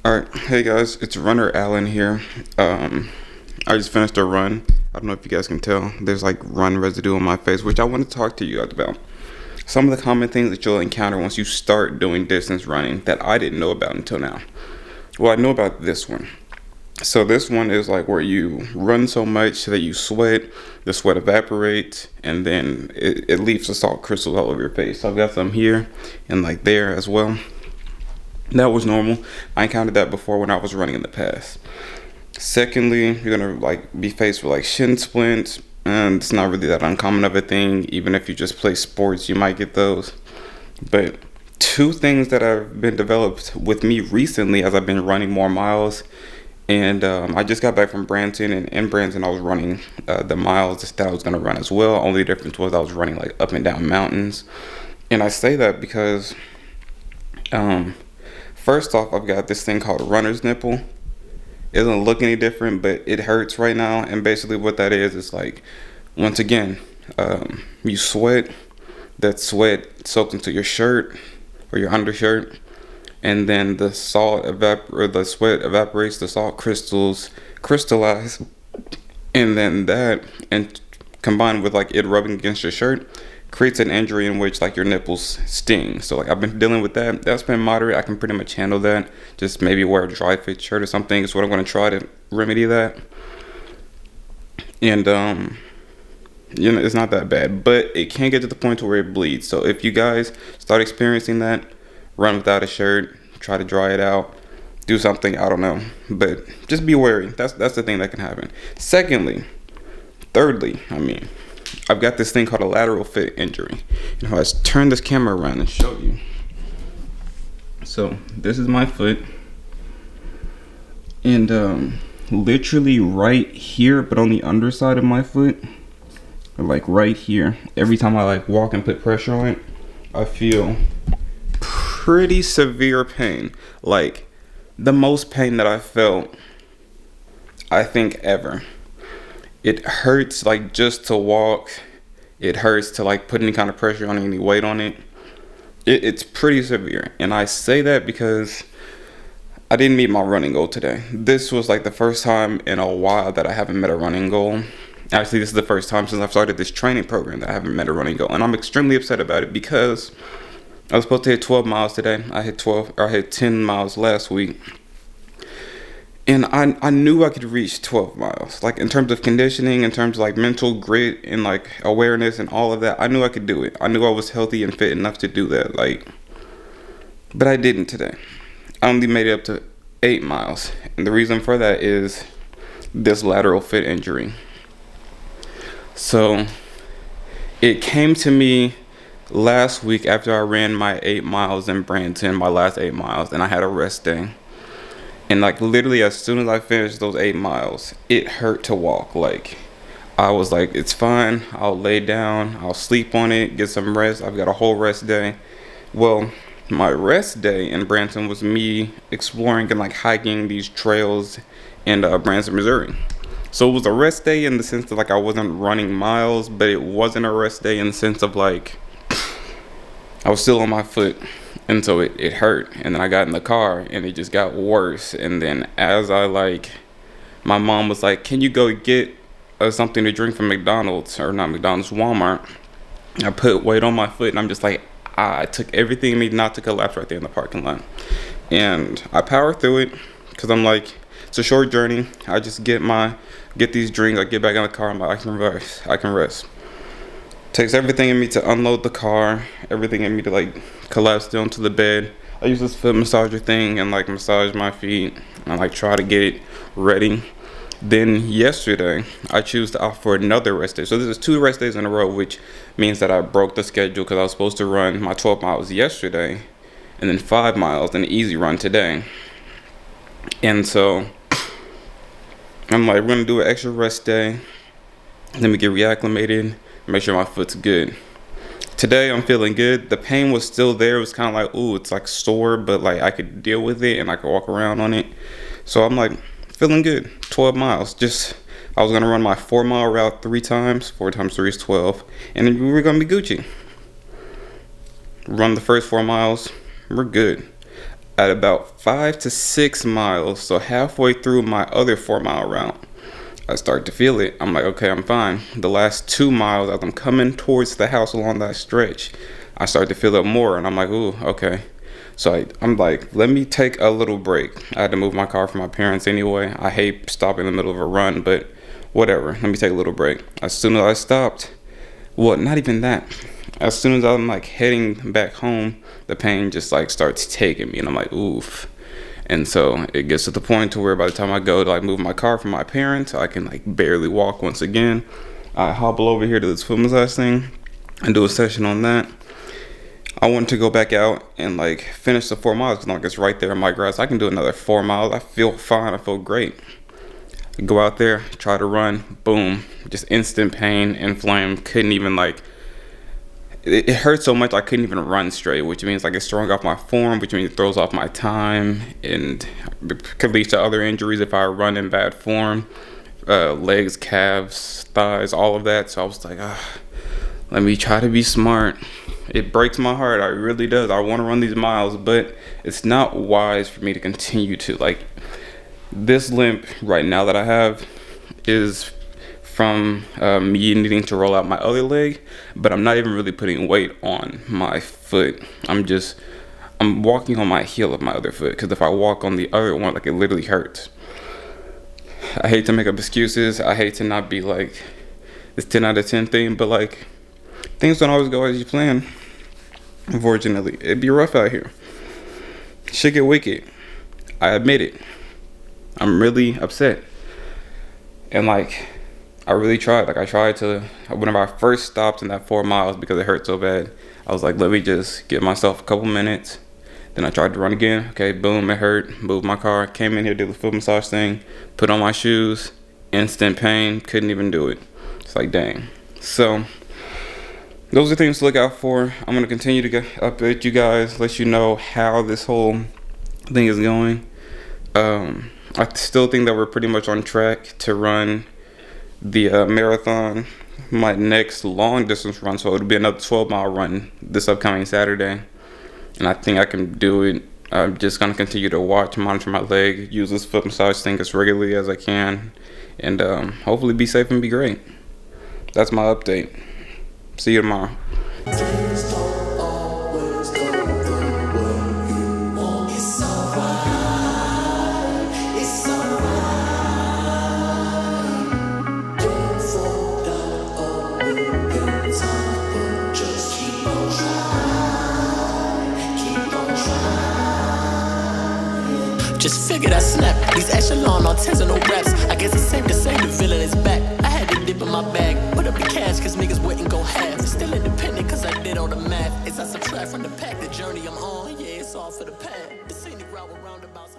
Alright, hey guys, it's Runner Allen here. I just finished a run. I don't know if you guys can tell. There's like run residue on my face, which I want to talk to you guys about. Some of the common things that you'll encounter once you start doing distance running that I didn't know about until now. Well, I know about this one. So this one is like where you run so much that you sweat, the sweat evaporates, and then it leaves the salt crystals all over your face. So I've got some here and like there as well. That was normal. I encountered that before when I was running in the past. Secondly, you're gonna like be faced with like shin splints, and it's not really that uncommon of a thing. Even if you just play sports, you might get those. But two things that have been developed with me recently as I've been running more miles, and I just got back from Branson, and in Branson I was running the miles that I was gonna run as well. Only difference was I was running like up and down mountains, and I say that because first off, I've got this thing called runner's nipple. It doesn't look any different, but it hurts right now. And basically what that is like, once again, you sweat. That sweat soaks into your shirt or your undershirt. And then the sweat evaporates, the salt crystals crystallize. And then that, and combined with like it rubbing against your shirt, creates an injury in which like your nipples sting. So like I've been dealing with that. That's been moderate. I can pretty much handle that. Just maybe wear a dry fit shirt or something is what I'm going to try to remedy that. And it's not that bad, but it can get to the point where it bleeds. So if you guys start experiencing that, run without a shirt, try to dry it out, do something, I don't know, but just be wary. That's the thing that can happen. Thirdly, I've got this thing called a lateral foot injury. And if I turn this camera around and show you. So this is my foot. And literally right here, but on the underside of my foot, or like right here, every time I like walk and put pressure on it, I feel pretty severe pain. Like the most pain that I felt, I think, ever. It hurts like just to walk. It hurts to like put any kind of pressure on any weight on it. It's pretty severe. And I say that because I didn't meet my running goal today. This was like the first time in a while that I haven't met a running goal. Actually, this is the first time since I've started this training program that I haven't met a running goal. And I'm extremely upset about it because I was supposed to hit 12 miles today. I hit 10 miles last week. And I knew I could reach 12 miles. Like in terms of conditioning, in terms of like mental grit and like awareness and all of that, I knew I could do it. I knew I was healthy and fit enough to do that. But I didn't today. I only made it up to 8 miles. And the reason for that is this lateral foot injury. So it came to me last week after I ran my 8 miles in Branson, my last 8 miles, and I had a rest day. And like literally as soon as I finished those 8 miles, it hurt to walk. Like I was like, it's fine. I'll lay down. I'll sleep on it, get some rest. I've got a whole rest day. Well, my rest day in Branson was me exploring and like hiking these trails in Branson, Missouri. So it was a rest day in the sense that like I wasn't running miles, but it wasn't a rest day in the sense of like I was still on my foot. And so it hurt. And then I got in the car and it just got worse. And then as my mom was like, can you go get something to drink from McDonald's, or not McDonald's, Walmart. I put weight on my foot and I'm just like, I took everything in me not to collapse right there in the parking lot. And I powered through it because I'm like, it's a short journey. I just get these drinks. I get back in the car. I'm like, I can rest. Takes everything in me to unload the car, everything in me to like collapse down to the bed. I use this foot massager thing and like massage my feet and like try to get it ready. Then yesterday, I choose to opt for another rest day. So this is 2 rest days in a row, which means that I broke the schedule because I was supposed to run my 12 miles yesterday and then 5 miles an easy run today. And so I'm like, we're gonna do an extra rest day. Let me get reacclimated. Make sure my foot's good. Today I'm feeling good. The pain was still there. It was kind of like, ooh, it's like sore, but like I could deal with it and I could walk around on it. So I'm like feeling good. 12 miles. I was gonna run my 4-mile route 3 times. 4 times 3 is 12, and then we were gonna be Gucci. Run the first 4 miles. We're good. At about 5 to 6 miles, so halfway through my other 4 mile route, I start to feel it. I'm like, okay, I'm fine. The last 2 miles, as I'm coming towards the house along that stretch, I start to feel it more, and I'm like, ooh, okay. So I'm like, let me take a little break. I had to move my car for my parents anyway. I hate stopping in the middle of a run, but whatever. Let me take a little break. As soon as I stopped, well, not even that. As soon as I'm like heading back home, the pain just like starts taking me, and I'm like, oof. And so it gets to the point to where by the time I go to like move my car for my parents, I can like barely walk once again. I hobble over here to this foot massage thing and do a session on that. I want to go back out and like finish the 4 miles because like it's right there in my grass. I can do another 4 miles. I feel fine. I feel great. Go out there, try to run, boom, just instant pain, inflamed. Couldn't even like, it hurt so much I couldn't even run straight, which means like it's throwing off my form, which means it throws off my time, and could lead to other injuries if I run in bad form. Legs, calves, thighs, all of that. So I was like, let me try to be smart. It breaks my heart. It really does. I want to run these miles, but it's not wise for me to continue to like. This limp right now that I have is from me needing to roll out my other leg, but I'm not even really putting weight on my foot. I'm walking on my heel of my other foot, because if I walk on the other one, like, it literally hurts. I hate to make up excuses. I hate to not be like this 10 out of 10 thing, but like, things don't always go as you plan. Unfortunately, it'd be rough out here. Shit get wicked. I admit it. I'm really upset. And like, I really tried. Like, I tried to, whenever I first stopped in that 4 miles because it hurt so bad, I was like, let me just give myself a couple minutes. Then I tried to run again. Okay, boom, it hurt. Moved my car, came in here, did the foot massage thing, put on my shoes, instant pain, couldn't even do it. It's like, dang. So, those are things to look out for. I'm going to continue to update you guys, let you know how this whole thing is going. I still think that we're pretty much on track to run the marathon, my next long distance run. So it'll be another 12-mile run this upcoming Saturday. And I think I can do it. I'm just going to continue to monitor my leg, use this foot massage thing as regularly as I can, and hopefully be safe and be great. That's my update. See you tomorrow. Just figured I snapped these echelon artisanal raps. I guess it's safe to say the villain is back. I had to dip in my bag, put up the cash cause niggas wouldn't go half. Still independent cause I did all the math. As I subtract from the pack, the journey I'm on, yeah, it's all for the path. The scenic route with roundabouts.